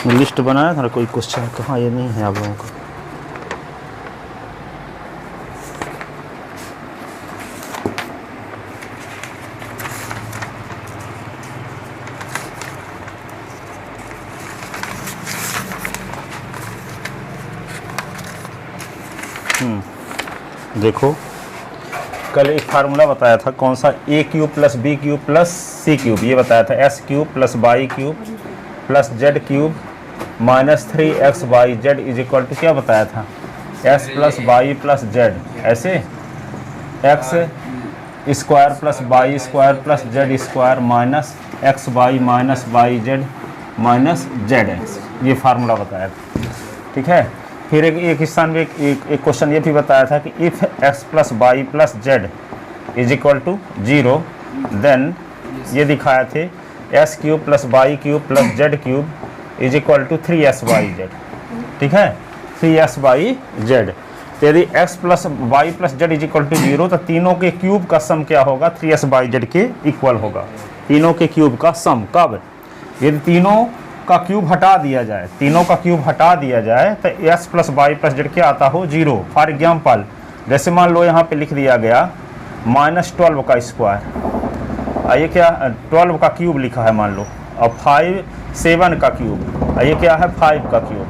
List बनाया था कोई क्वेश्चन, कहाँ ये नहीं है आप लोगों को। देखो कल एक फार्मूला बताया था कौन सा, A cube plus B cube plus C cube, ये बताया था S cube plus y cube plus z cube minus 3x y z is equal to क्या बताया था, x plus y plus z, ऐसे x square plus y square plus z square minus x y minus y z minus z x, ये formula बताया था। ठीक है, फिर एक स्थान में एक क्वेश्चन ये भी बताया था कि if x plus y plus z is equal to 0 then ये दिखाया थे s cube plus y cube plus z cube is equal to 3s y z. ठीक है, 3s वाई जेड। तो यदि x plus y plus z is equal to 0 तो तीनों के क्यूब का सम क्या होगा, 3s वाई जेड के इक्वल होगा। तीनों के क्यूब का सम कब, यदि तीनों का क्यूब हटा दिया जाए, तीनों का क्यूब हटा दिया जाए तो s plus y plus z क्या आता हो 0। फॉर एग्जाम्पल जैसे मान लो यहाँ पे लिख दिया गया -12 का स्क्वायर, आइए क्या 12 का क्यूब लिखा है मान लो, और 7 का क्यूब, आइए क्या है 5 का क्यूब,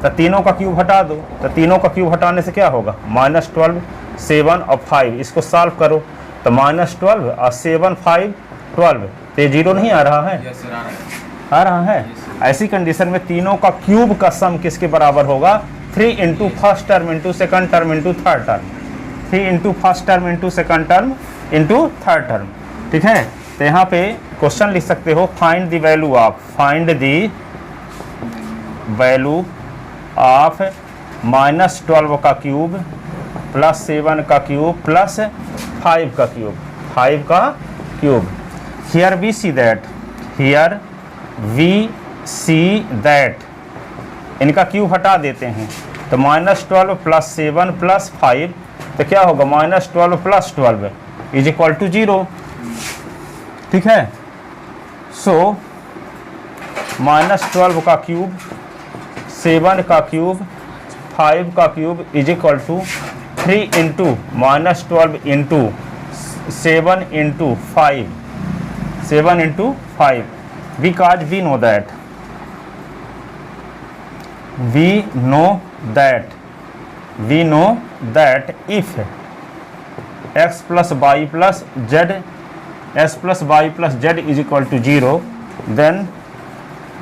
तो तीनों का क्यूब हटा दो, तो तीनों का क्यूब हटाने से क्या होगा -12 7 और 5, इसको सॉल्व करो तो -12 और 7 5 12, तो ये 0 नहीं आ रहा है, आ रहा है। ऐसी कंडीशन में तीनों का क्यूब का सम किसके बराबर होगा, 3 into first term into second term into third term, 3 into first term into second term into third term. ठीक है, तो यहाँ पे क्वेश्चन लिख सकते हो find the value of, find the value of -12 का क्यूब प्लस 7 का क्यूब प्लस 5 का क्यूब, 5 का cube. Here we see that, here we see that, इनका क्यूब हटा देते हैं तो -12 प्लस 7 प्लस 5 तो क्या होगा -12 प्लस 12 इज इक्वल टू 0। ठीक है, सो -12 का क्यूब 7 का क्यूब 5 का cube is equal to 3 into -12 into 7 into 5, 7 into 5, because we know that if x plus y plus z, s plus y plus z is equal to 0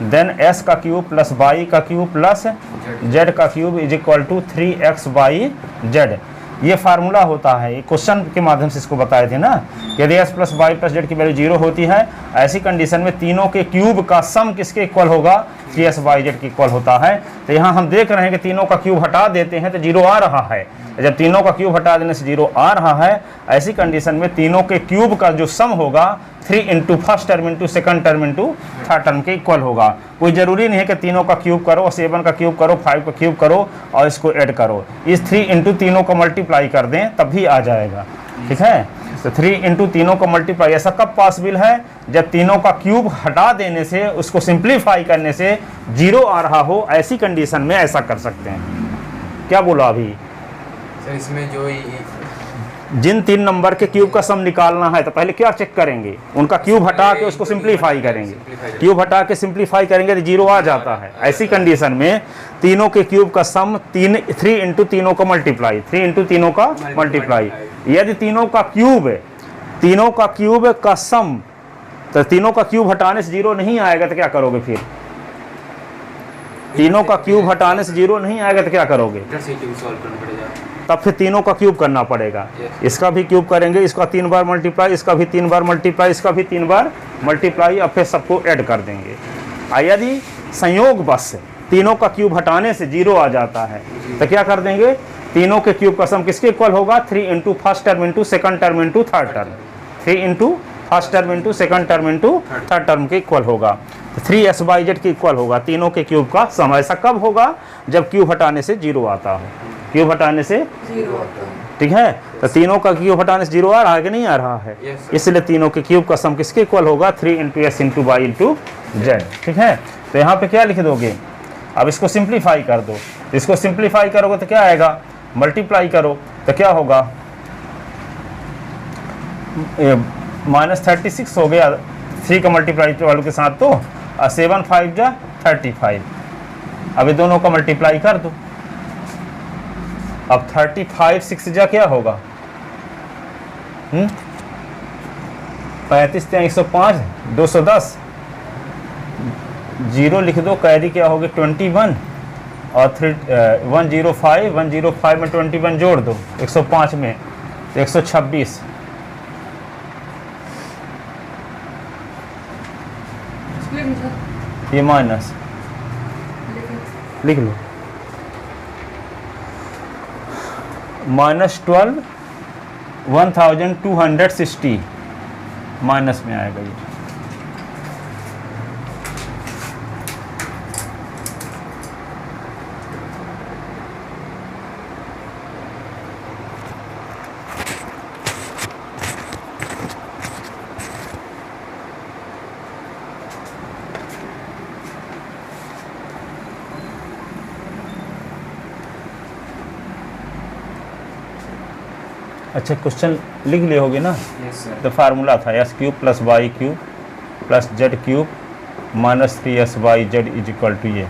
then s का cube plus y का cube plus z का cube is equal to 3x y z। ये formula होता है, ये question के माध्यम से इसको बताए थे ना, यदि s plus y plus z की वैल्यू 0 होती है, ऐसी कंडीशन में तीनों के क्यूब का सम किसके इक्वल होगा, 3s वाई जेड के इक्वल होता है। तो यहाँ हम देख रहे हैं कि तीनों का क्यूब हटा देते हैं तो 0 आ रहा है, जब तीनों का क्यूब हटा देने से 0 आ रहा है, ऐसी कंडीशन में तीनों के क्यूब का जो सम होगा 3 into first term into second term into third term के इक्वल होगा। कोई ज़रूरी नहीं है कि तीनों का क्यूब करो, 7 का क्यूब करो, 5 का क्यूब करो और इसको ऐड करो, इस 3 इंटू तीनों को मल्टीप्लाई कर दें तब भी आ जाएगा। ठीक है, तो 3 इंटू तीनों को मल्टीप्लाई ऐसा कब पॉसिबल है, जब तीनों का क्यूब हटा देने से, उसको सिंप्लीफाई करने से 0 आ रहा हो, ऐसी कंडीशन में ऐसा कर सकते हैं। क्या बोला अभी सर, इसमें जो जिन 3 नंबर के क्यूब का सम निकालना है तो पहले क्या चेक करेंगे, उनका क्यूब हटा के उसको सिंप्लीफाई करेंगे, क्यूब हटा के सिंप्लीफाई करेंगे तो 0 आ जाता है। ऐसी कंडीशन में तीनों के क्यूब का सम 3 इंटू तीनों का मल्टीप्लाई, 3 इंटू तीनों का मल्टीप्लाई। यदि तीनों का क्यूब का सम, तो तीनों का क्यूब हटाने से 0 नहीं आएगा तो क्या करोगे फिर, तीनों का क्यूब हटाने से 0 नहीं आएगा तो क्या करोगे, तब फिर तीनों का क्यूब करना पड़ेगा। इसका भी क्यूब करेंगे, इसका 3 बार मल्टीप्लाई, इसका भी 3 बार मल्टीप्लाई, इसका भी 3 बार मल्टीप्लाई, अब फिर सबको ऐड कर देंगे। यदि संयोग बस तीनों का क्यूब हटाने से 0 आ जाता है तो क्या कर देंगे, तीनों के क्यूब का सम किसके इक्वल होगा, 3 into first term into second term into third term, 3 into first term into second term into third term के इक्वल होगा, तो 3s/z के इक्वल होगा तीनों के क्यूब का सम। ऐसा कब होगा, जब क्यूब हटाने से 0 आता हो। क्यूब हटाने से, जीरो। ठीक है। तो तीनों का क्यूब हटाने से 0 आ रहा है कि नहीं आ रहा है? Yes, sir. इसलिए तीनों के क्यूब का सम किसके इक्वल होगा? 3 into s into y into z, ठीक है। तो यहाँ पे क्या लिख दोगे? अब इसको सिंप्लीफाई कर दो। इसको सिंप्लीफाई करोगे तो क्या आएगा? मल्टीप्लाई करो तो क्या होगा? -36 हो गया 3 का मल्टीप्लाई वालों के साथ, तो 7 5 जा 35। अब ये दोनों का मल्टीप्लाई कर दो। अब 35 6 जा क्या होगा? 35 105 210, 0 लिख दो, कैरी क्या होगी? 21 और 105 में 21 जोड़ दो 105 में, 126। ये माइनस लिख लो, -12 1260 माइनस में आएगा ये। अच्छा, क्वेश्चन लिख लिए होगे ना? Yes sir. तो फार्मूला था S cube plus y cube plus z cube minus 3SYZ is equal to ये।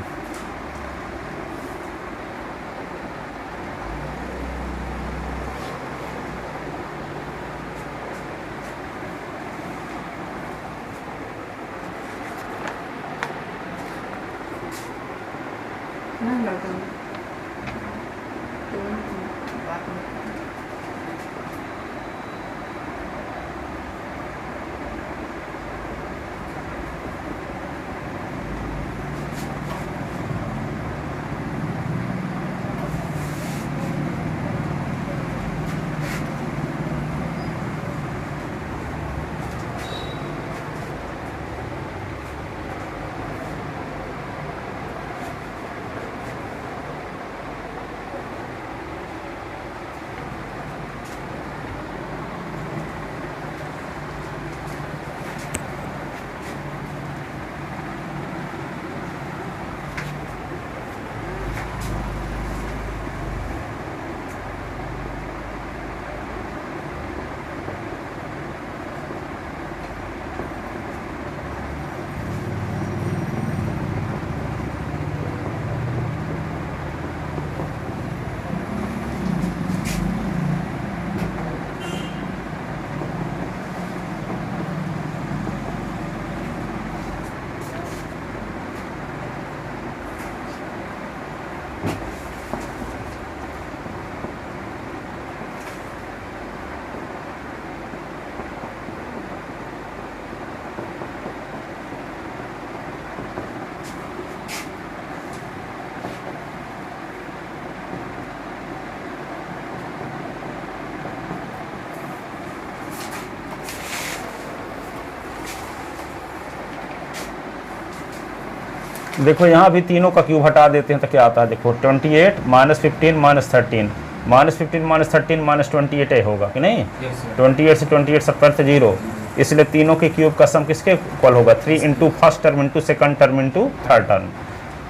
देखो यहाँ भी तीनों का क्यूब हटा देते हैं तो क्या आता है? देखो 28 -15 -13 -15 -13 -28 होगा कि नहीं? Yes sir. 28 से 28 सब करते 0, इसलिए तीनों के क्यूब का सम किसके इक्वल होगा? 3 into first term into second term into third term.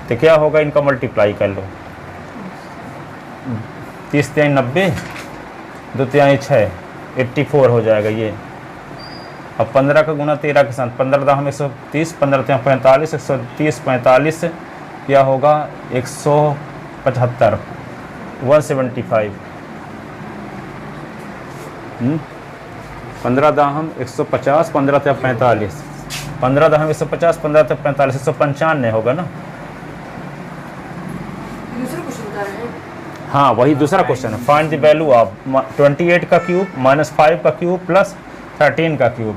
तो क्या होगा? इनका मल्टीप्लाई कर लो। 30 3 90, 2 3 6 84 हो जाएगा ये। अब 15 का गुना 13 के साथ 15 दाम 130, 15 3 45, 130 45 क्या होगा? 175 175। 15 दाम 150, 15 3 45, 15 दाम 150, 15 3 45 195 होगा ना? दूसरा क्वेश्चन बता रहे हैं। हाँ, वही दूसरा क्वेश्चन है। फाइंड द वैल्यू ऑफ 28 का क्यूब -5 का क्यूब प्लस 13 का क्यूब,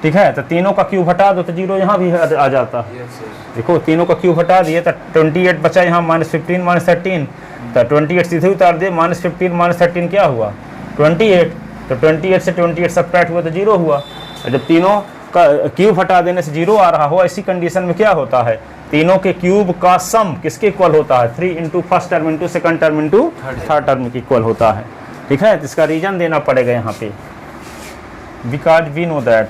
ठीक है। तो तीनों का क्यूब हटा दो तो 0 यहाँ भी आ जाता। Yes sir. देखो तीनों का क्यूब हटा दिए तो 28 बचा यहाँ -15 -13, तो 28 सीधे उतार दिए, -15 -13 क्या हुआ? 28। तो 28 से 28 सब्ट्रैक्ट हुआ तो 0 हुआ। और जब तीनों का क्यूब हटा देने से 0 आ रहा हो, ऐसी कंडीशन में क्या होता है? तीनों के क्यूब का सम किसके इक्वल होता है? 3 into first term into second term into third term के इक्वल होता है। ठीक है, तो इसका रीजन देना पड़ेगा यहाँ पे, because we know that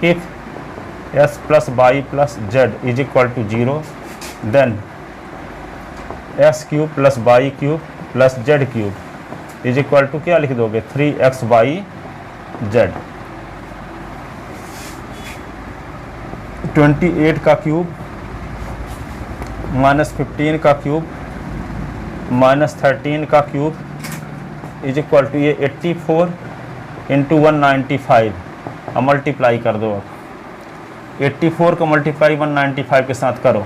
if s plus y plus z is equal to 0 then s cube plus y cube plus z cube is equal to क्या लिख दोगे? 3xy z। 28 का क्यूब माइनस 15 का क्यूब माइनस 13 का cube is equal to ये 84 into 195। अब multiply कर दो। अब 84 को मल्टीप्लाई 195 के साथ करो,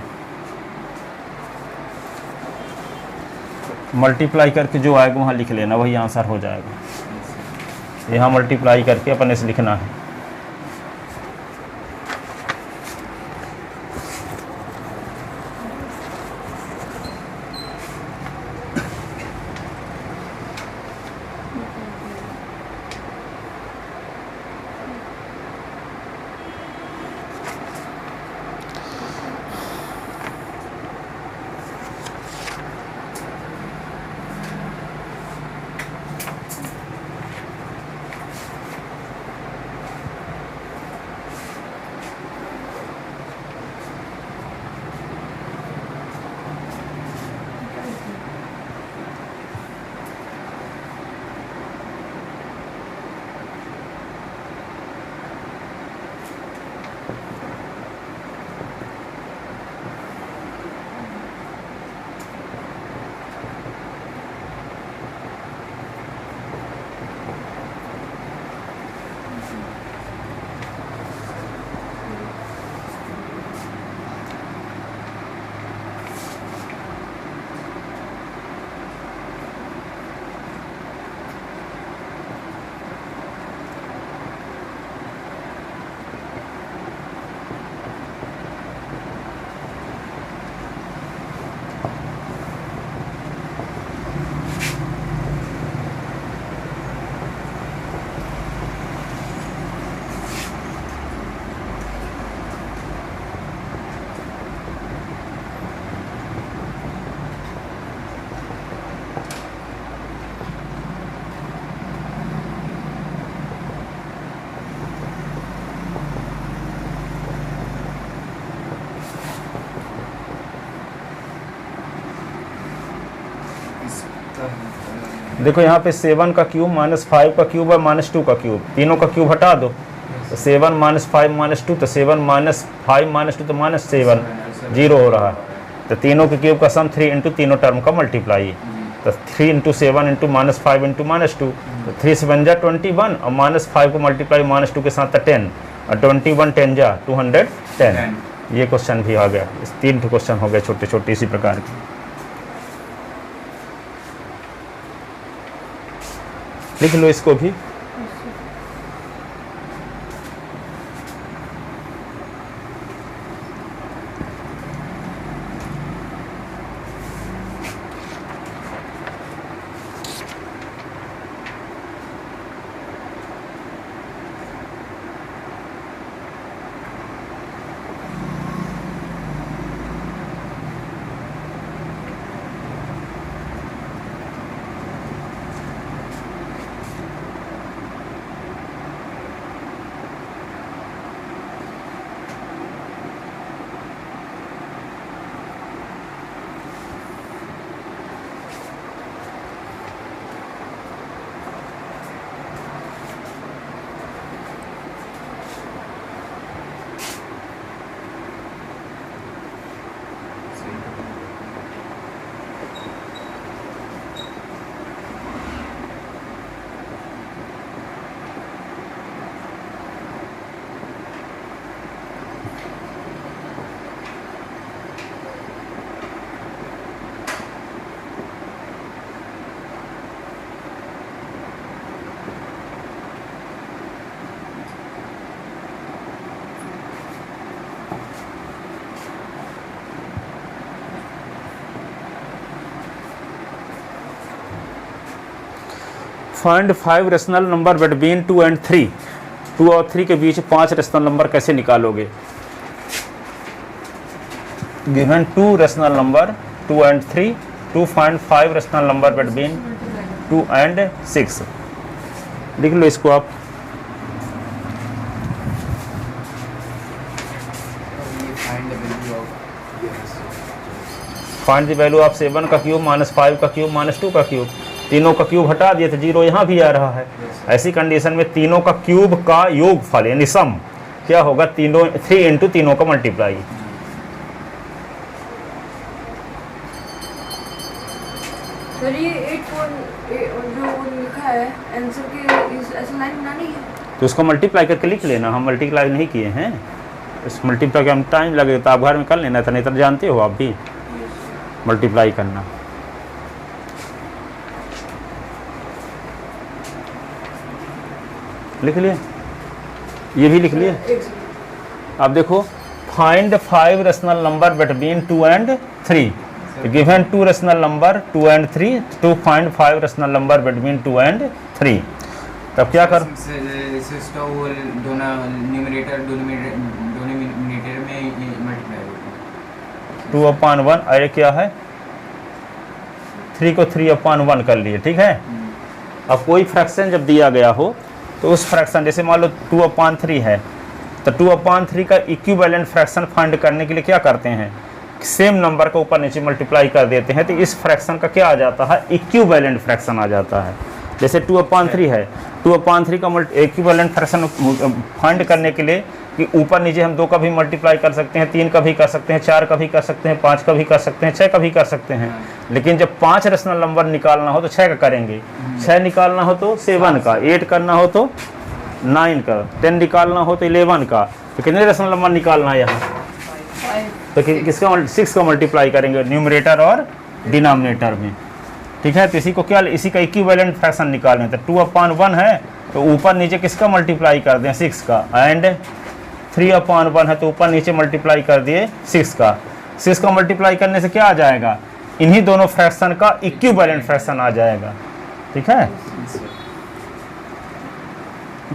मल्टीप्लाई करके जो आएगा वहाँ लिख लेना, वही आंसर हो जाएगा। यहाँ मल्टीप्लाई करके अपने से लिखना है। देखो यहाँ पे 7 का क्यूब माइनस 5 का क्यूब और माइनस 2 का क्यूब, तीनों का क्यूब हटा दो तो 7 माइनस 5 माइनस 2, तो 7 माइनस 5 माइनस 2 तो माइनस 7 जीरो हो रहा है। तो तीनों के क्यूब का सम 3 इंटू तीनों टर्म का मल्टीप्लाई, तो 3 into 7 into minus 5 into minus 2, तो 3 से बन जा 21 और माइनस 5 को मल्टीप्लाई माइनस 2 के साथ 10 और 21 10 जा 210। ये क्वेश्चन भी आ गया। इस 3 क्वेश्चन हो गए छोटे छोटे इसी प्रकार के। लिख लो इसको भी। Find 5 rational number between 2 and 3 2 और 3 के बीच 5 रेशनल नंबर कैसे निकालोगे? Given 2 rational number 2 and 3, to find 5 rational number between 2 and 6। लिख लो इसको आप। ये find the value of find the value of 7 का क्यूब माइनस 5 का क्यूब माइनस 2 का क्यूब। तीनों का क्यूब हटा दिए तो 0 यहाँ भी आ रहा है। ऐसी कंडीशन में तीनों का क्यूब का योगफल यानी सम क्या होगा? 3 इंटू तीनों का मल्टीप्लाई। सर ये 8 जो लिखा है आंसर के इस ऐसे लाइन बनानी है। तो उसको मल्टीप्लाई करके लिख लेना। हम मल्टीप्लाई नहीं किए हैं, इस मल्टीप्लाई का हम टाइम लगेगा तो आप घर में कर लेना था, नहीं तो जानते हो आप भी मल्टीप्लाई करना। लिख लिए? ये भी लिख लिए? एक सेकंड। अब देखो find 5 rational number between 2 and 3। Given 2 rational number 2 and 3 to find 5 rational number between 2 and 3। तब क्या कर? इसका वो दोनों न्यूमरेटर डिनोमिनेटर में मल्टीप्लाई होगा। 2/1 अरे क्या है? 3 को 3/1 कर लिए, ठीक है। अब कोई फ्रैक्शन जब दिया गया हो तो उस फ्रैक्शन, जैसे मान लो 2/3 है, तो 2/3 का इक्विवेलेंट फ्रैक्शन फाइंड करने के लिए क्या करते हैं? सेम नंबर का ऊपर नीचे मल्टीप्लाई कर देते हैं, तो इस फ्रैक्शन का क्या आ जाता है? इक्विवेलेंट फ्रैक्शन आ जाता है। जैसे 2/3 है, 2/3 का इक्विवेलेंट फ्रैक्शन फाइंड करने के लिए कि ऊपर नीचे हम 2 का भी मल्टीप्लाई कर सकते हैं, 3 का भी कर सकते हैं, 4 का भी कर सकते हैं, 5 का भी कर सकते हैं, 6 का भी कर सकते हैं। लेकिन जब 5 रेशनल नंबर निकालना हो तो 6 का करेंगे, 6 निकालना हो तो 7 का, 8 करना हो तो 9 का, 10 निकालना हो तो 11 का। तो कितने रेशनल नंबर निकालना है यहाँ? 5। तो किसका 6 का मल्टीप्लाई करेंगे न्यूमरेटर और डिनोमिनेटर में, ठीक है। तो इसी का इक्विवेलेंट फ्रैक्शन निकालना है। तो 2/1 है तो ऊपर नीचे किसका मल्टीप्लाई कर दें? 6 का। एंड 3/1 है तो ऊपर नीचे मल्टीप्लाई कर दिए 6 का। 6 का मल्टीप्लाई करने से क्या आ जाएगा? इन्हीं दोनों फ्रैक्शन का इक्विवेलेंट फ्रैक्शन आ जाएगा, ठीक है।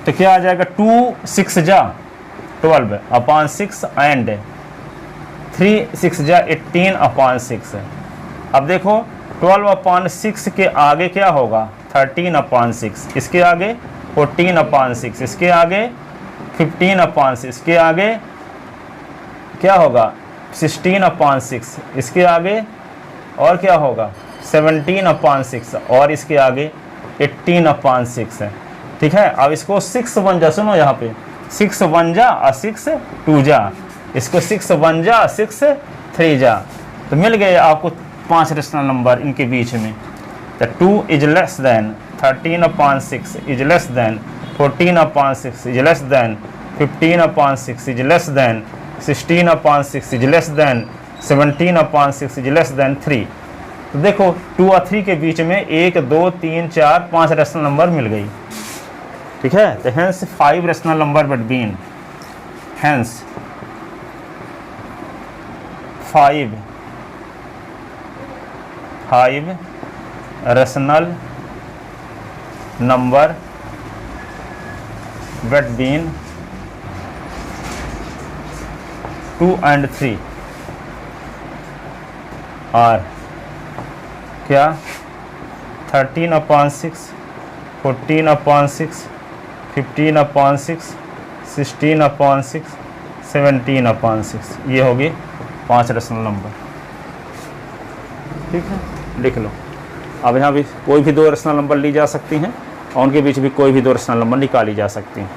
तो क्या आ जाएगा? 2 6 जा 12/6 एंड 3 6 जा 18/6। अब देखो 12/6 के आगे क्या होगा? 13/6। इसके आगे 14/6। इसके आगे 15/6। इसके आगे क्या होगा? 16/6। इसके आगे और क्या होगा? 17/6 और इसके आगे 18/6 है, ठीक है। अब इसको 6 1 जा, सुनो यहाँ पे 6 1 जा और 6 2 जा, इसको 6 1 जा 6 3 जा, तो मिल गए आपको 5 रेशनल नंबर इनके बीच में। तो 2 is less than 13/6 is less than 14/6 is less than 15/6 is less than 16/6 is less than 17/6 is less than 3। तो देखो 2 और 3 के बीच में 1 2 3 4 5 रेशनल नंबर मिल गई, ठीक है। तो hence 5 rational number between, hence 5 rational number between 2 and 3 और क्या? 13/6 14/6 15/6 16/6 17/6। ये होगी 5 रेशनल नंबर, ठीक है। लिख लो। अब यहाँ भी कोई भी 2 रेशनल नंबर ली जा सकती हैं और उनके बीच भी कोई भी 2 रेशनल नंबर निकाली जा सकती हैं।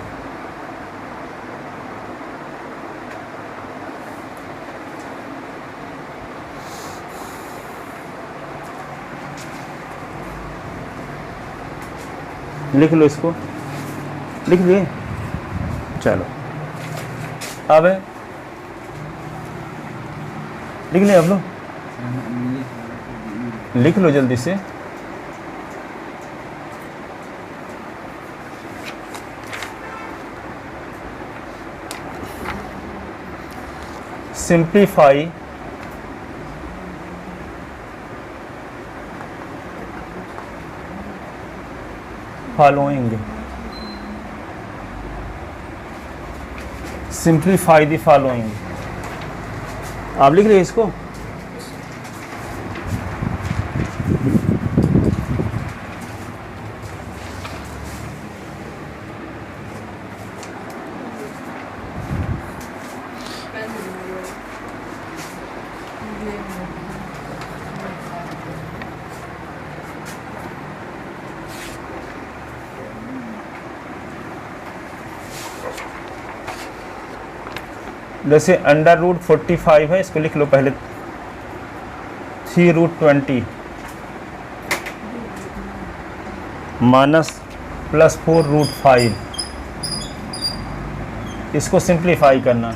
लिख लो इसको, लिख लिए? चलो अब लिख ले, अब लो लिख लो जल्दी से। Simplify following simplify the following. आप लिख रहे हैं इसको? जैसे अंडर रूट 45 है, इसको लिख लो पहले 3√20 माइनस प्लस 4√5, इसको सिंप्लीफाई करना।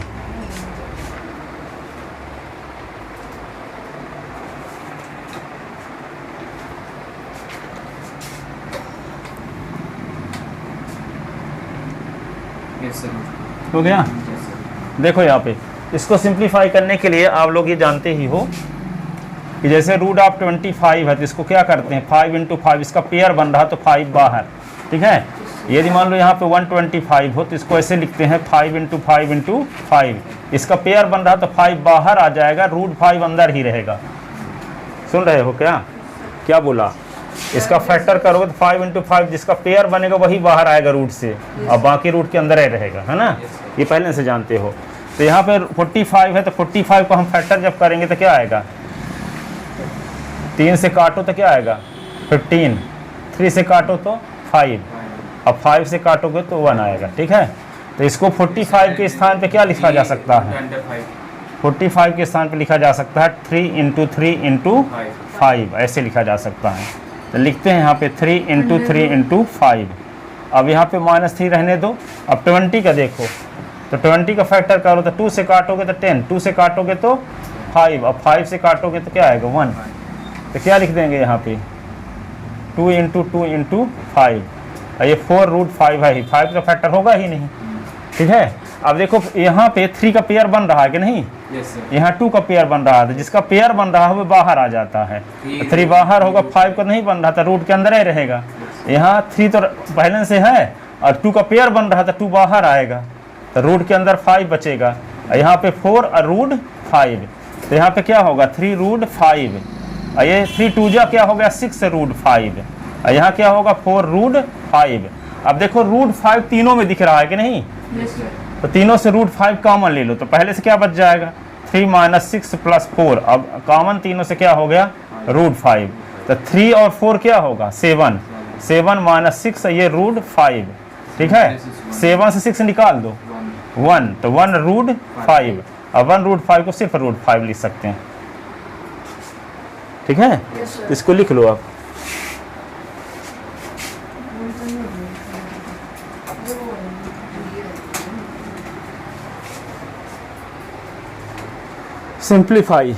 Yes sir. हो गया? देखो यहाँ पे इसको सिंप्लीफाई करने के लिए आप लोग ये जानते ही हो कि जैसे रूट ऑफ 25 है तो इसको क्या करते हैं 5 × 5, इसका पेयर बन रहा तो 5 बाहर, ठीक है। यदि मान लो यहाँ पे 125 हो तो इसको ऐसे लिखते हैं 5 × 5 × 5, इसका पेयर बन रहा तो 5 बाहर आ जाएगा, √5 अंदर ही रहेगा। सुन रहे हो क्या? क्या बोला? इसका फैक्टर करोगे तो 5 × 5, जिसका पेयर बनेगा वही बाहर आएगा रूट से, और बाकी रूट के अंदर ही रहेगा, है ना। ये पहले से जानते हो। तो यहाँ पे 45 है तो 45 को हम फैक्टर जब करेंगे तो क्या आएगा, 3 से काटो तो क्या आएगा 15, 3 से काटो तो 5, अब 5 से काटोगे तो 1 आएगा, ठीक है। तो इसको 45 के स्थान पे क्या लिखा जा सकता है? 45 के स्थान पे लिखा जा सकता है 3 × 3 × 5, ऐसे लिखा जा सकता है। तो लिखते हैं यहाँ पे 3 × 3 × 5। अब यहाँ पे -3 रहने दो। अब 20 का देखो तो 20 का फैक्टर करो तो 2 से काटोगे तो 10, 2 से काटोगे तो 5, अब 5 से काटोगे तो क्या आएगा 1। तो क्या लिख देंगे यहाँ पे 2 × 2 × 5, और ये 4√5 है ही, 5 का फैक्टर होगा ही नहीं, ठीक है। अब देखो यहाँ पे 3 का पेयर बन रहा है कि नहीं, यहाँ 2 का पेयर बन रहा था, जिसका पेयर बन रहा है वो बाहर आ जाता है, 3 बाहर होगा, 5 का नहीं बन रहा था, रूट के अंदर ही रहेगा। यहाँ 3 तो पहले से है और 2 का पेयर बन रहा था, 2 बाहर आएगा तो रूट के अंदर 5 बचेगा, और यहाँ पे 4 और √5, तो यहाँ पे क्या होगा 3√5, और ये 3 2 जा क्या हो गया 6√5, और यहाँ क्या होगा 4√5। अब देखो √5 तीनों में दिख रहा है कि नहीं, तो तीनों से √5 कॉमन ले लो, तो पहले से क्या बच जाएगा 3 - 6 + 4, अब कॉमन तीनों से क्या हो गया √5, तो 3 और 4 क्या होगा 7, 7 - 6 ये √5, ठीक है। 7 से 6 निकाल दो 1, तो 1√5, अब 1√5 को सिर्फ √5 लिख सकते हैं, ठीक है। इसको लिख लो आप। सिंप्लीफाई,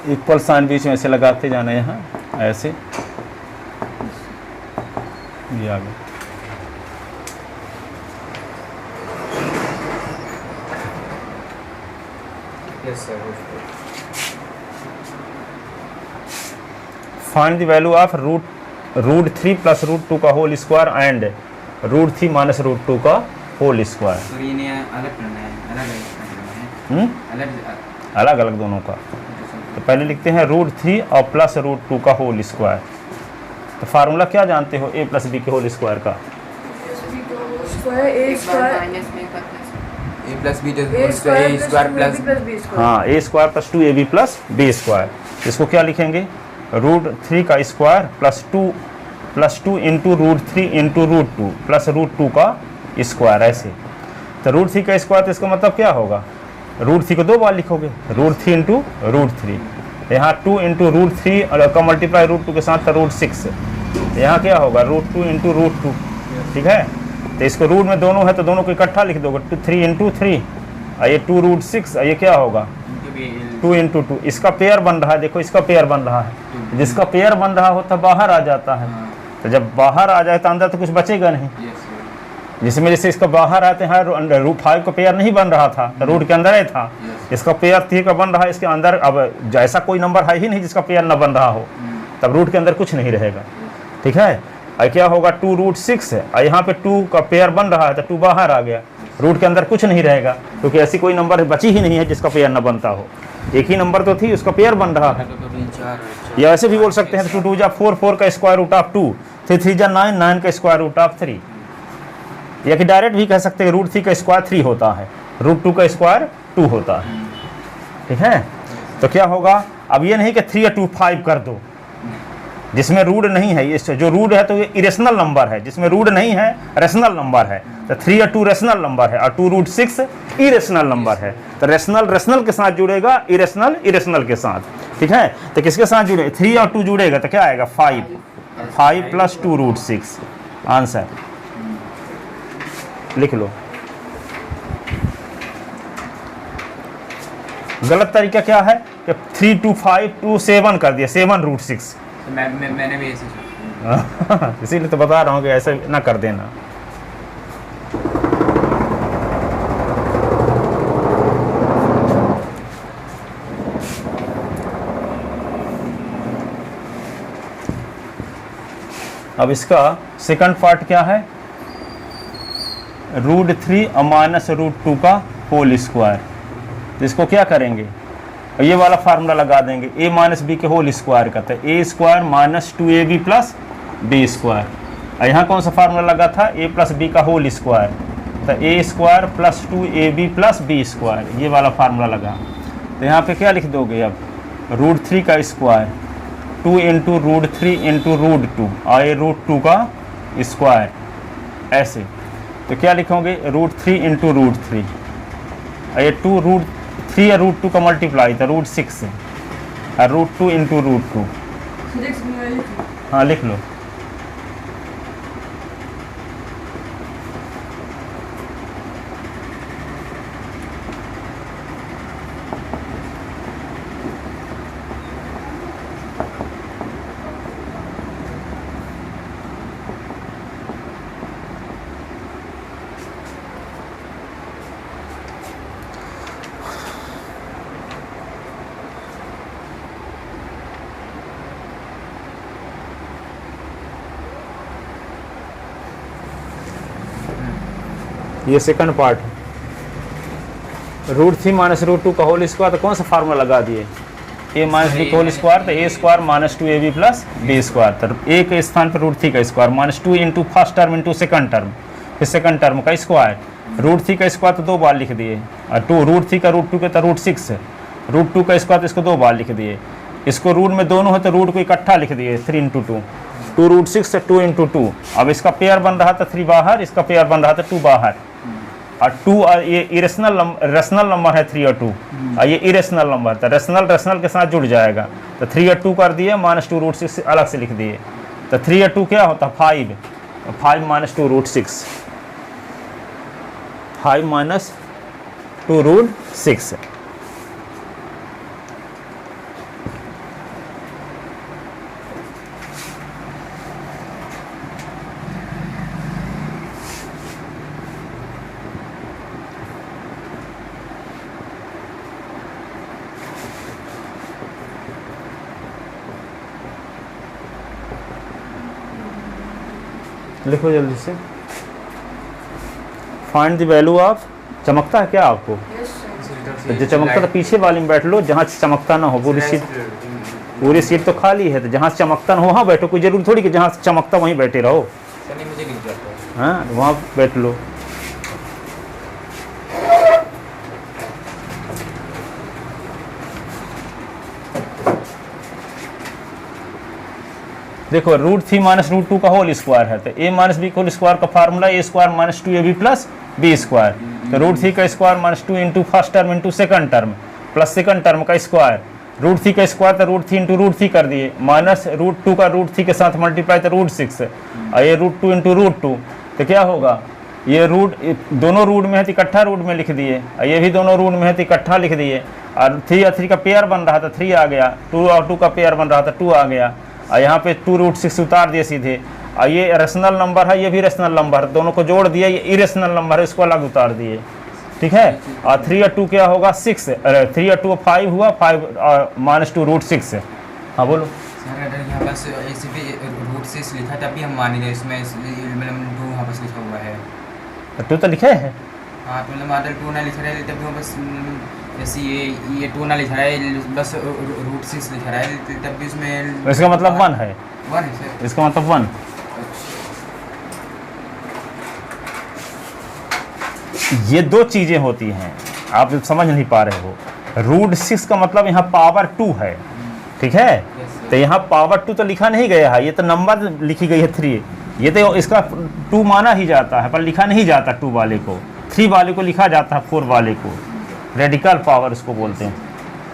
इक्वल साइन बीच में ऐसे लगाते जाना, यहाँ ऐसे ये आ गया। फाइंड द वैल्यू ऑफ √3 + √2 का होल स्क्वायर एंड √3 - √2 का होल स्क्वायर। तो इन्हें अलग करना है, अलग अलग दोनों का। तो पहले लिखते हैं √3 और प्लस √2 का होल स्क्वायर। तो फार्मूला क्या जानते हो a + b के होल स्क्वायर का? ए प्लस बी जो a square a square plus plus b square. हाँ a square plus 2ab plus b square. इसको क्या लिखेंगे, √3 का square plus two into √3 into √2 plus √2 का स्क्वायर ऐसे। तो √3 का स्क्वायर तो इसका मतलब क्या होगा, √3 को 2 बार लिखोगे, √3 इंटू √3, यहाँ 2 इंटू √3 और का मल्टीप्लाई √2 के साथ √6, यहाँ क्या होगा √2 इंटू √2, ठीक है। तो इसको रूट में दोनों है तो दोनों को इकट्ठा लिख दोगे, 3 इंटू 3 और ये 2√6 और ये क्या होगा 2 इंटू 2। इसका पेयर बन रहा है, देखो इसका पेयर बन रहा है, जिसका पेयर बन रहा होता बाहर आ जाता है। तो जब बाहर आ जाए तो अंदर तो कुछ बचेगा नहीं, जिसमें जैसे इसका बाहर आते हैं √5 का पेयर नहीं बन रहा था तो रूट के अंदर ही था, इसका पेयर 3 का बन रहा है इसके अंदर। अब जैसा कोई नंबर है ही नहीं जिसका पेयर न बन रहा हो, तब रूट के अंदर कुछ नहीं रहेगा, ठीक है। और क्या होगा 2√6 है और यहाँ पे 2 का पेयर बन रहा है तो 2 बाहर आ गया, रूट के अंदर कुछ नहीं रहेगा क्योंकि ऐसी कोई नंबर बची ही नहीं है जिसका पेयर न बनता हो। एक ही नंबर तो थी उसका पेयर बन रहा है। या ऐसे भी बोल सकते हैं 2 2 जा 4, 4 का स्क्वायर रूट ऑफ 2, 3 3 जा 9, 9 का स्क्वायर रूट ऑफ 3। या कि डायरेक्ट भी कह सकते हैं √3 का स्क्वायर 3 होता है, √2 का स्क्वायर 2 होता है, ठीक है। तो क्या होगा, अब ये नहीं कि 3 या 2 5 कर दो, जिसमें रूट नहीं है, ये जो रूट है तो ये इरेशनल नंबर है, जिसमें रूट नहीं है रेशनल नंबर है। तो 3 या 2 रेशनल नंबर है और 2√6 इरेशनल नंबर है। तो रेशनल रेशनल के साथ जुड़ेगा, इरेशनल इरेशनल के साथ, ठीक है। तो किसके साथ जुड़े, 3 और 2 जुड़ेगा तो क्या आएगा 5 प्लस 2√6 आंसर लिख लो। गलत तरीका क्या है कि 3 2 5 2 7 कर दिया, 7√6। मैंने भी ऐसे सोचा। इसीलिए तो बता रहा हूँ कि ऐसे ना कर देना। अब इसका सेकंड पार्ट क्या है, √3 और माइनस √2 का होल स्क्वायर। तो इसको क्या करेंगे, ये वाला फार्मूला लगा देंगे, a माइनस बी के होल स्क्वायर का, तो a square minus 2ab plus b square. और यहाँ कौन सा फार्मूला लगा था, a प्लस बी का होल स्क्वायर, तो a square plus 2ab plus b square, ये वाला फार्मूला लगा। तो यहाँ पे क्या लिख दोगे अब, √3 का स्क्वायर 2 इंटू √3 इंटू √2 और ये √2 का स्क्वायर ऐसे। तो क्या लिखोगे √3 इंटू √3 और ये 2√3 या √2 का मल्टीप्लाई था √6 और √2 इंटू √2। हाँ लिख लो। ये सेकंड पार्ट है, √3 माइनस √2 का होल स्क्वायर, तो कौन सा फार्मूला लगा दिए, a माइनस बी का होल स्क्वायर, तो a square minus 2ab plus b square. तो a के स्थान पर √3 का square minus 2 into first term into second term, फिर सेकंड टर्म का स्क्वायर। √3 का स्क्वायर तो 2 बार लिख दिए और √3 का √2 के तो √6 है, √2 का स्क्वायर तो इसको 2 बार लिख दिए। इसको रूट में दोनों है तो रूट को इकट्ठा लिख दिए, 3 इंटू 2, 2√6 से 2 इंटू 2। अब इसका पेयर बन रहा था 3 बाहर, इसका पेयर बन रहा था 2 बाहर, और 2 और ये रेशनल नंबर है 3 और 2 और ये इरेशनल नंबर था, रेशनल रेशनल के साथ जुड़ जाएगा। तो 3 और 2 कर दिए, माइनस 2√6 अलग से लिख दिए। तो 3 और 2 क्या होता, 5 माइनस 2√6, 5 माइनस 2√6। लिखो जल्दी से, फाइंड द वैल्यू ऑफ, चमकता है क्या आपको, तो जो चमकता तो पीछे वाली में बैठ लो, जहाँ चमकता ना हो। पूरी सीट तो खाली है, तो जहाँ चमकता ना हो वहाँ बैठो, कोई जरूरी थोड़ी कि जहाँ चमकता वहीं बैठे रहो। हाँ वहाँ बैठ लो। देखो √3 माइनस √2 का होल स्क्वायर है, तो a minus b whole square का formula a square minus 2ab plus b square, तो √3 का square minus 2 into first term into second term plus second term का स्क्वायर, √3 का स्क्वायर तो √3 इंटू √3 कर दिए, माइनस √2 का √3 के साथ मल्टीप्लाई तो √6, और ये √2 इंटू √2, तो क्या होगा, ये रूट दोनों रूट में है तो इकट्ठा रूट में लिख दिए, और ये भी दोनों रूट में है तो इकट्ठा लिख दिए, और 3 और 3 का पेयर बन रहा था 3 आ गया, 2 और 2 का पेयर बन रहा था 2 आ गया, और यहाँ पे 2√6 उतार दिए सीधे, और ये रेशनल नंबर है, ये भी रेशनल नंबर, दोनों को जोड़ दिया, ये इरेशनल नंबर है, इसको अलग उतार दिए, ठीक है। और 3 और 2 क्या होगा 6, अरे 3 और 2 5 हुआ, 5 और माइनस 2 √6 है। हाँ बोलो। सर अगर यहाँ बस ऐसे भी √6 लिखा तब भी हम मानेंगे, इसमें मतलब 2 यहाँ बस लिखा हुआ है, 2 तो लिखे है, हाँ तो मतलब मॉडल 2 ना लिख रहा है तब भी हम बस जैसे ये 2 ना लिख रहा है, बस √6 लिख रहा है तब भी इसमें इसका मतलब 1 है, 1 है सर। इसका मतलब 1। ये दो चीज़ें होती हैं, आप समझ नहीं पा रहे हो। √6 का मतलब यहाँ पावर 2 है, ठीक है, तो यहाँ पावर 2 तो लिखा नहीं गया है, ये तो नंबर लिखी गई है 3, ये तो इसका 2 माना ही जाता है पर लिखा नहीं जाता 2 वाले को, 3 वाले को लिखा जाता है 4 वाले को, रेडिकल पावर इसको बोलते हैं,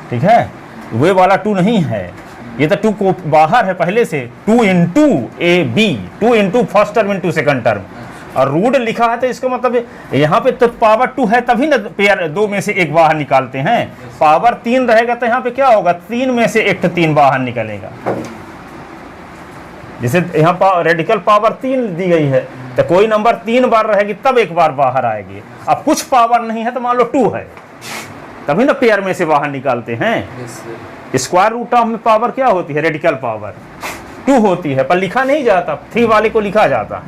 ठीक है। वे वाला 2 नहीं है, ये तो 2 को बाहर है पहले से, 2 into a b, 2 into first term into second term, और रूट लिखा है तो इसका मतलब यहाँ पे तो पावर 2 है तभी ना पेयर 2 में से एक बाहर निकालते हैं, पावर 3 रहेगा तो यहाँ पे क्या होगा 3 में से एक तो 3 बाहर निकलेगा, जैसे यहाँ रेडिकल पावर 3 दी गई है तो कोई नंबर 3 बार रहेगी तब एक बार बाहर आएगी, अब कुछ पावर नहीं है तो मान लो 2 है तभी ना पेयर में से बाहर निकालते हैं। स्क्वायर रूट ऑफ में पावर क्या होती है, रेडिकल पावर 2 होती है पर लिखा नहीं जाता, 3 वाले को लिखा जाता।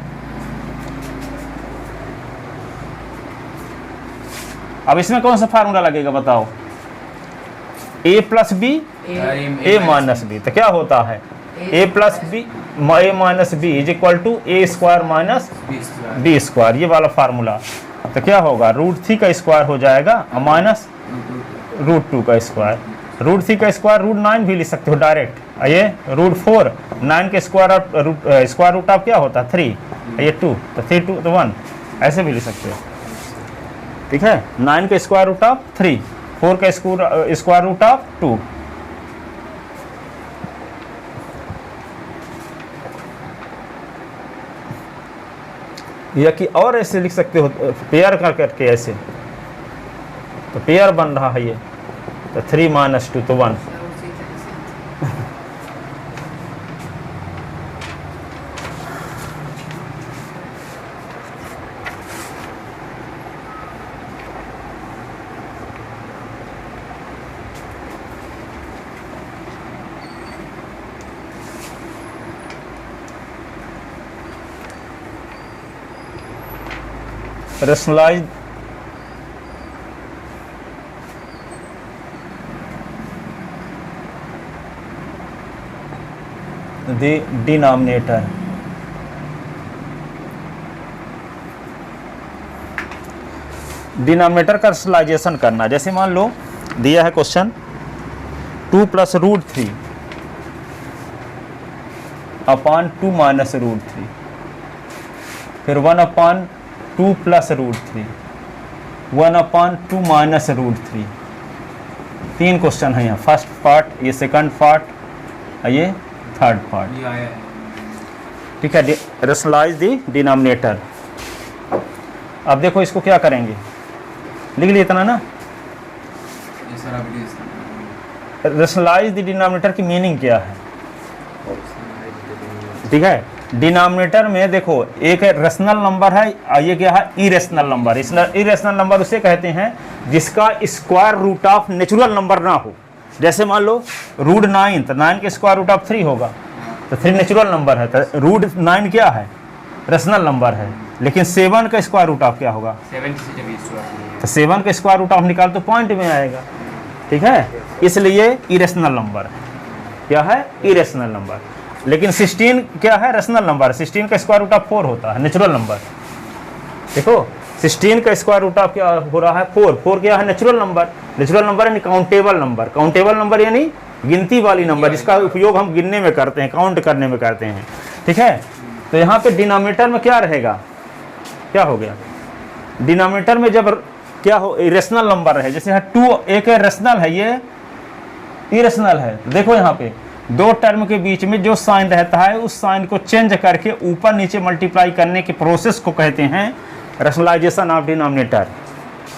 अब इसमें कौन सा फार्मूला लगेगा बताओ, a plus b a minus b, तो क्या होता है a plus b a minus b is equal to a square minus b square, ये वाला फार्मूला, तो क्या होगा √3 का स्क्वायर हो जाएगा और माइनस √2 का स्क्वायर, √3 का स्क्वायर √9 भी लिख सकते हो डायरेक्ट, ये √4, 9 के स्क्वायर रूट ऑफ क्या होता है 3, ये 2, तो 3 2 तो 1, ऐसे भी लिख सकते हो, ठीक है। 9 का स्क्वायर रूट ऑफ 3, 4 का स्क्वायर रूट ऑफ 2, या कि और ऐसे लिख सकते हो पेयर कर करके ऐसे, तो पेयर बन रहा है ये, तो 3 माइनस 2 तो 1, rationalize the denominator, डिनोमिनेटर का रैशनलाइजेशन करना। जैसे मान लो दिया है क्वेश्चन 2 प्लस √3 अपॉन 2 माइनस √3, फिर 1 upon 2 plus √3, 1 upon 2 minus √3, 3 question है यहाँ, फर्स्ट पार्ट, ये सेकंड पार्ट, ये थर्ड पार्ट, ये आया है। ठीक है। Rationalise the denominator. अब देखो इसको क्या करेंगे, लिख लिए इतना ना, ये सारा वीडियो रैशनलाइज द डिनोमिनेटर की मीनिंग क्या है, ठीक है। डिनोमिनेटर में देखो एक रेशनल नंबर है और ये क्या है इरेशनल नंबर। इरेशनल नंबर उसे कहते हैं जिसका square root of natural number ना हो। जैसे मान लो √9, तो 9 के स्क्वायर रूट ऑफ 3 होगा, तो 3 नेचुरल नंबर है, तो √9 क्या है रेशनल नंबर है, लेकिन 7 का स्क्वायर रूट ऑफ क्या होगा, 7 से जब इस हुआ तो 7 का स्क्वायर रूट ऑफ निकाल तो पॉइंट में आएगा, ठीक है। इसलिए इरेशनल नंबर है, क्या है इरेशनल नंबर। लेकिन 16 क्या है रेशनल नंबर, 16 का स्क्वायर रूट ऑफ 4 होता है नेचुरल नंबर। देखो 16 का स्क्वायर रूट ऑफ क्या हो रहा है 4, 4 क्या है नेचुरल नंबर, नेचुरल नंबर यानी काउंटेबल नंबर, काउंटेबल नंबर यानी गिनती वाली नंबर जिसका उपयोग हम गिनने में करते हैं, काउंट करने में करते हैं, ठीक है। तो यहाँ पे डिनोमिनेटर में क्या रहेगा, क्या हो गया, डिनोमिनेटर में जब क्या हो, इरेशनल नंबर है, जैसे यहाँ 2 एक रेशनल है, ये इरेशनल है। देखो यहाँ पे दो टर्म के बीच में जो साइन रहता है उस साइन को चेंज करके ऊपर नीचे मल्टीप्लाई करने के प्रोसेस को कहते हैं रैशनलाइजेशन ऑफ डिनोमिनेटर।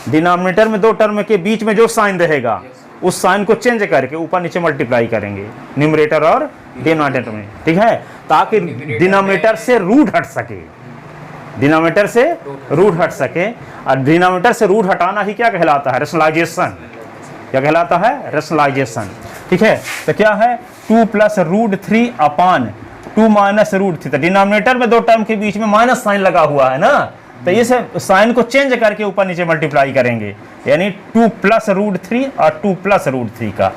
डिनोमिनेटर में दो टर्म के बीच में जो साइन रहेगा उस साइन को चेंज करके ऊपर नीचे मल्टीप्लाई करेंगे न्यूमरेटर और डिनोमिनेटर में, ठीक है, ताकि डिनोमिनेटर से रूट हट सके, डिनोमिनेटर से रूट हट सके। और डिनोमिनेटर से रूट हटाना ही क्या कहलाता है, रैशनलाइजेशन। क्या कहलाता है, रैशनलाइजेशन, ठीक है। तो क्या है 2 + √3 अपान 2 - √3। तो डिनोमिनेटर में दो टर्म के बीच में माइनस साइन लगा हुआ है ना, तो इस साइन को चेंज करके ऊपर नीचे मल्टीप्लाई करेंगे, यानी 2 + √3 और 2 + √3 का।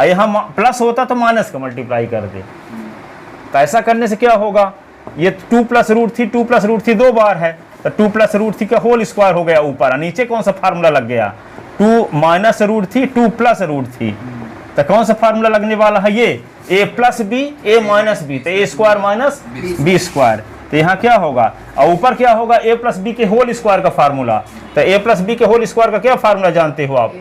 यहाँ प्लस होता तो माइनस का मल्टीप्लाई कर दे। तो ऐसा करने से क्या होगा, ये 2 + √3 2 + √3 दो बार है, तो 2 + √3 का होल स्क्वायर हो गया ऊपर, नीचे कौन सा फार्मूला लग गया, 2 - √3 2 + √3। तो कौन सा फार्मूला लगने वाला है, ये a + b a - b, तो a² - b²। तो यहाँ क्या होगा, और ऊपर क्या होगा, a + b के होल स्क्वायर का फार्मूला। तो a + b के होल स्क्वायर का क्या फार्मूला जानते हो आप,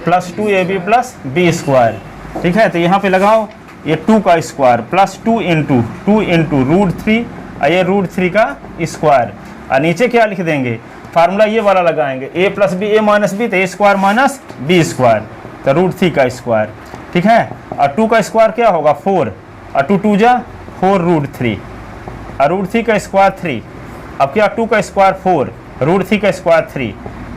+2ab + b², ठीक है। तो यहाँ पे लगाओ ये 2 का स्क्वायर प्लस 2 × √3 और ये √3 का स्क्वायर, और नीचे क्या लिख देंगे, फार्मूला ये वाला लगाएंगे a + b a - b, तो a² - b², तो √3 का स्क्वायर, ठीक है। और 2 का स्क्वायर क्या होगा 4, और 2 × 2 = 4 √3, और √3 का स्क्वायर 3। अब क्या 2 का स्क्वायर 4, √3 का स्क्वायर 3,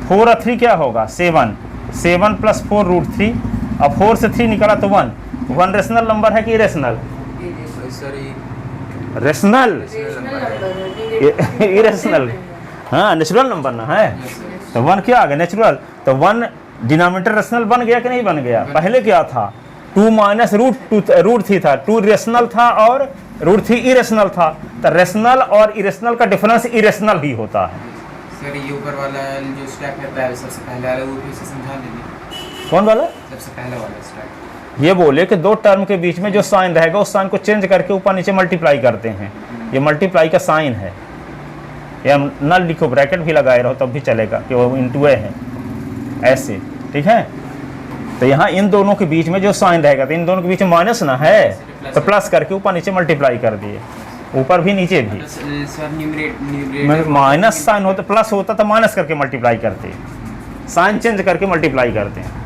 4 और 3 क्या होगा 7, 7 + 4 √3, अब 4 से 3 निकाला तो 1 रेशनल नंबर है कि इरेशनल, रेशनल इरेशनल, हाँ नेचुरल नंबर ना है, तो 1 क्या आ गया नेचुरल। तो 1 डिनोमिनेटर रेशनल बन गया कि नहीं बन गया, पहले क्या था 2 - √3 था, 2 रेशनल था और √3 इरेशनल था। तो रेशनल और इरेशनल का डिफरेंस इरेशनल ही होता है। सर ये ऊपर वाला जो स्टैक रहता है सबसे पहले वाला, वो फिर से समझा दीजिए। कौन वाला, सबसे पहले वाला स्टैक, ये बोले कि दो टर्म के बीच में जो साइन रहेगा उस साइन को चेंज करके ऊपर नीचे मल्टीप्लाई करते हैं, ये मल्टीप्लाई का साइन है। या न लिखो, ब्रैकेट भी लगाए रहो तब भी चलेगा कि वो इंटू ए है, ऐसे, ठीक है। तो यहाँ इन दोनों के बीच में जो साइन रहेगा, तो इन दोनों के बीच में माइनस ना है, तो प्लस करके ऊपर नीचे मल्टीप्लाई कर दिए, ऊपर भी नीचे भी। सर न्यूमरेटर माइनस साइन होता, प्लस होता तो माइनस करके मल्टीप्लाई करते, साइन चेंज करके मल्टीप्लाई करते हैं।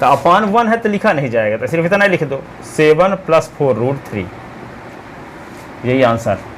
तो अपान 1 है तो लिखा नहीं जाएगा, तो सिर्फ इतना ही लिख दो 7 + 4 √3, यही आंसर।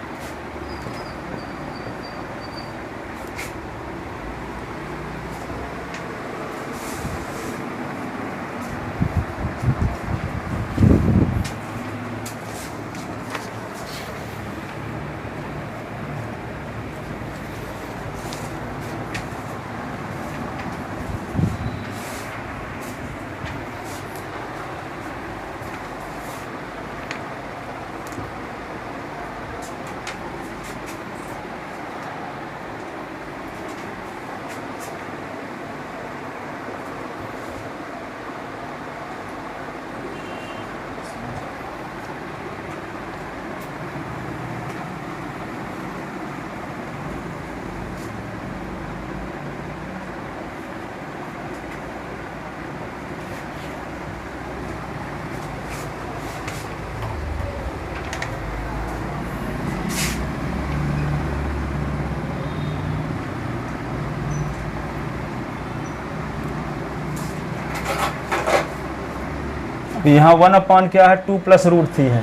यहाँ 1 अपान क्या है 2 + √3 है,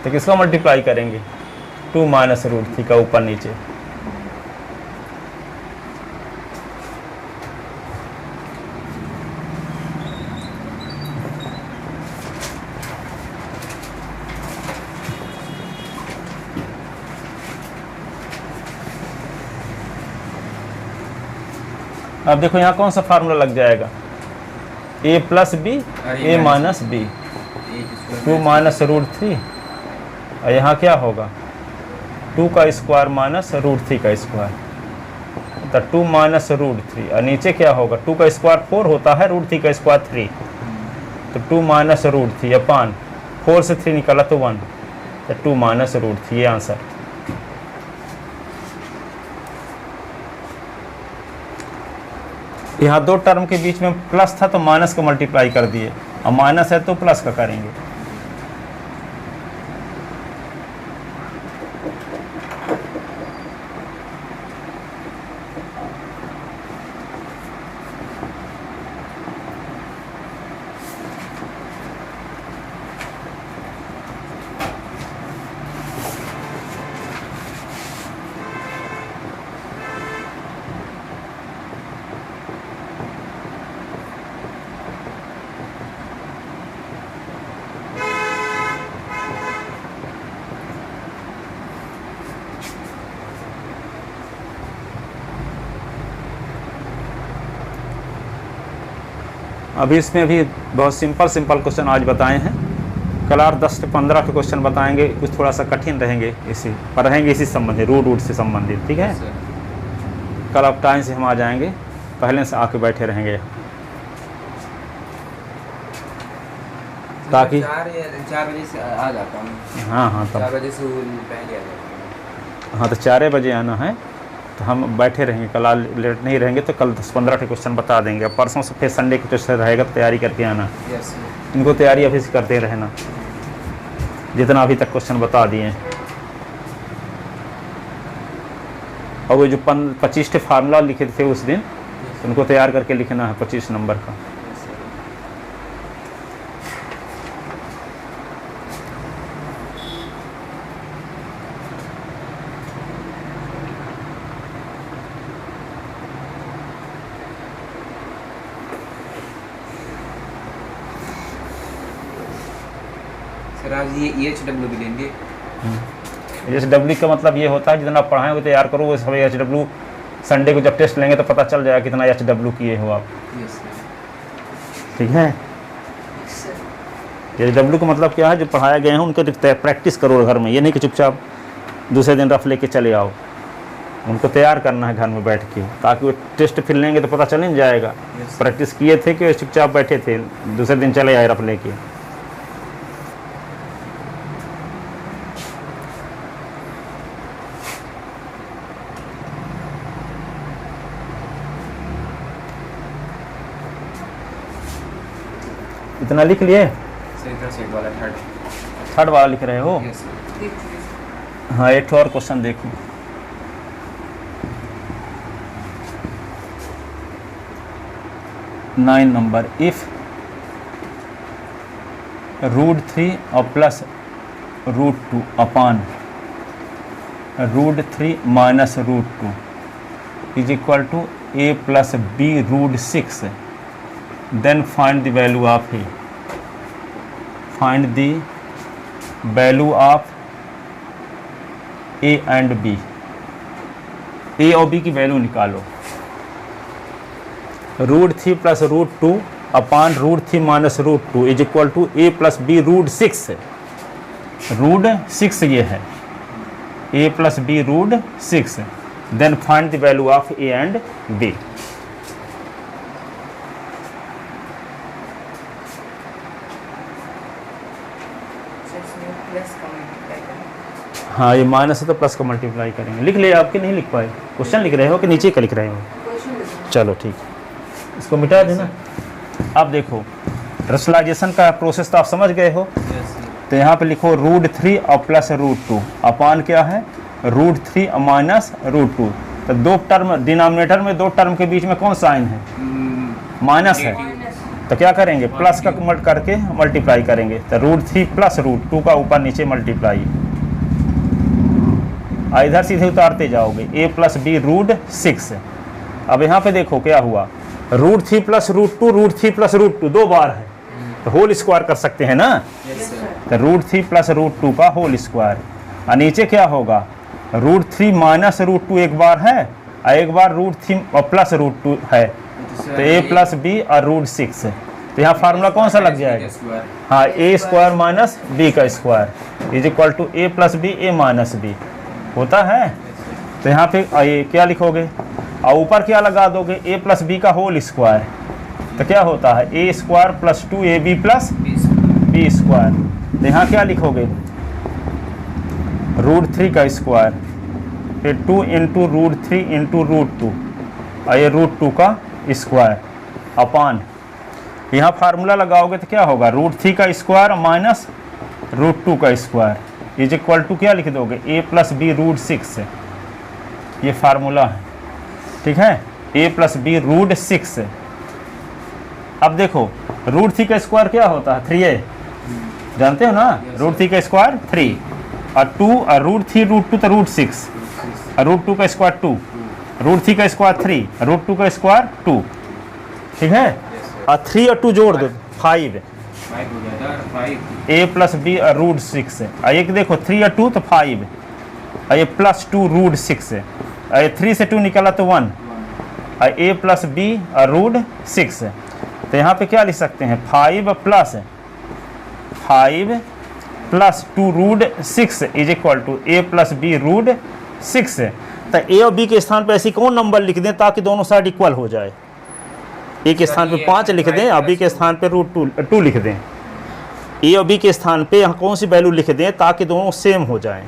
तो किसका मल्टीप्लाई करेंगे 2 - √3 का ऊपर नीचे। अब देखो यहाँ कौन सा फार्मूला लग जाएगा, a + b a - b, 2 - √3 और यहाँ क्या होगा 2 का स्क्वायर माइनस √3 का स्क्वायर, तो 2 माइनस √3, और नीचे क्या होगा 2 का स्क्वायर 4 होता है, √3 का स्क्वायर 3, तो 2 माइनस √3 अपान 4 से 3 निकाला तो 1, तो 2 माइनस √3, ये आंसर। यहाँ दो टर्म के बीच में प्लस था तो माइनस को मल्टीप्लाई कर दिए, और माइनस है तो प्लस का करेंगे। अभी इसमें अभी बहुत सिंपल क्वेश्चन आज बताए हैं, कल और 10 से 15 के क्वेश्चन बताएंगे, कुछ थोड़ा सा कठिन रहेंगे, इसी पर रहेंगे इसी संबंधित रूट से संबंधित, ठीक है। कल आप टाइम से हम आ जाएंगे, पहले से आके बैठे रहेंगे ताकि 4 बजे से आ जाता हूँ। हाँ तब 4 बजे से पहले आ जाता हूँ। हाँ, तो 4 बजे आना है, तो हम बैठे रहेंगे, कल लेट नहीं रहेंगे, तो कल 10-15 के क्वेश्चन बता देंगे। परसों से फिर संडे के क्वेश्चन रहेगा, तैयारी करके आना। यस, इनको तैयारी अभी से करते रहना, जितना अभी तक क्वेश्चन बता दिए। और वो जो 25 टे फार्मूला लिखे थे उस दिन, उनको तैयार करके लिखना है 25 नंबर का। सर आज ये EHW भी लेंगे। HW का मतलब ये होता है जितना पढ़ाएं वो तैयार करो, वो सब HW संडे को जब टेस्ट लेंगे तो पता चल जाएगा कितना HW किए हो आप। Yes sir. ठीक है, HW का मतलब क्या है, जो पढ़ाया गए हैं उनको प्रैक्टिस करो घर में, ये नहीं कि चुपचाप दूसरे दिन रफ लेके चले आओ, उनको तैयार करना है घर में बैठ के, ताकि वो टेस्ट फिर लेंगे तो पता चल नहीं जाएगा प्रैक्टिस किए थे कि चुपचाप बैठे थे, दूसरे दिन चले आए रफ लेके। इतना लिख लिए? सर इधर सेट वाला थर्ड वाला लिख रहे हो? Yes sir. हाँ, एक और क्वेश्चन देखो। नाइन नंबर, इफ √3 और plus √2 upon √3 minus √2 is equal to a plus b √6, then find the value of a, find the value of a and b, a और b की वैल्यू निकालो। √3 plus √2 upon √3 minus √2 is equal to a plus b √6, √6 ये है, a plus b √6, then find the value of a and b। हाँ, ये minus है तो plus का मल्टीप्लाई करेंगे। लिख ले, आपके नहीं लिख पाए, क्वेश्चन लिख रहे हो कि नीचे का लिख रहे हो? चलो ठीक है, इसको मिटा देना। अब देखो रेशनलाइजेशन का प्रोसेस तो आप समझ गए हो, तो यहाँ पे लिखो √3 और प्लस √2 अपान क्या है √3 और माइनस √2। तो दो टर्म डिनोमिनेटर में, दो टर्म के बीच में कौन साइन है? माइनस है, तो क्या करेंगे प्लस का मल्ट करके मल्टीप्लाई करेंगे, तो √3 प्लस √2 का ऊपर नीचे मल्टीप्लाई, इधर सीधे उतारते जाओगे, a प्लस b √6। अब यहाँ पे देखो क्या हुआ, √3 प्लस √2, √3 प्लस √2 दो बार है, तो होल स्क्वायर कर सकते हैं ना, तो √3 प्लस √2 का होल स्क्वायर। और नीचे क्या होगा, √3 माइनस √2 एक बार है, और एक बार √3 और प्लस √2 है, तो a प्लस b और √6, तो यहाँ फार्मूला कौन सा लग जाएगा? हाँ, ए स्क्वायर माइनस बी का square is equal to a plus b a minus b होता है। तो यहाँ पे ये क्या लिखोगे और ऊपर क्या लगा दोगे? ए प्लस बी का होल स्क्वायर। तो क्या होता है? A square plus 2ab plus b square. तो यहाँ क्या लिखोगे? √3 का स्क्वायर, फिर 2 इंटू √3 इंटू √2 और ये √2 का स्क्वायर अपान, यहाँ फार्मूला लगाओगे तो क्या होगा? √3 का स्क्वायर माइनस √2 का स्क्वायर इज इक्वल टू क्या लिख दोगे? a plus B √6। ये फार्मूला है, ठीक है, a प्लस बी √6। अब देखो √3 का स्क्वायर क्या होता है? 3a, जानते हो ना? √3 का स्क्वायर 3 और 2 और √3 √2 तो √6 और √2 का स्क्वायर 2, √3 का स्क्वायर 3, √2 का स्क्वायर 2, ठीक है। और 3 और 2 जोड़ दो 5, a प्लस बी और √6 है। और एक देखो 3 और 2 तो 5 और ये प्लस 2 √6 है और ये 3 से 2 निकला तो 1 और a प्लस बी और √6 है। तो यहाँ पे क्या लिख सकते हैं? 5 plus 2 √6 is equal to a plus B √6 है। तो a और b के स्थान पे ऐसी कौन नंबर लिख दें ताकि दोनों साइड इक्वल हो जाए? a के स्थान पे 5 लिख दें और b के स्थान पे √2 लिख दें। a और b के स्थान पे यहाँ कौन सी वैल्यू लिख दें ताकि दोनों सेम हो जाएं?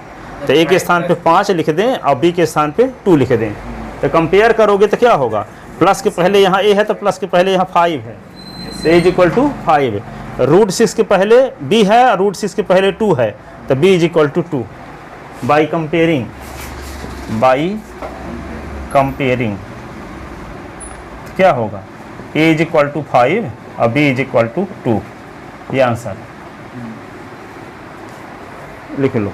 तो a के स्थान पे 5 लिख दें और b के स्थान पे 2 लिख दें। तो कंपेयर करोगे तो क्या होगा? प्लस के पहले यहाँ a है तो प्लस के पहले यहाँ 5 है, तो इज इक्वल टू 5। √6 के पहले b है और √6 के पहले 2 है तो b is equal to 2। By comparing क्या होगा? a इज इक्वल टू 5 और b इज इक्वल टू 2। ये आंसर लिख लो।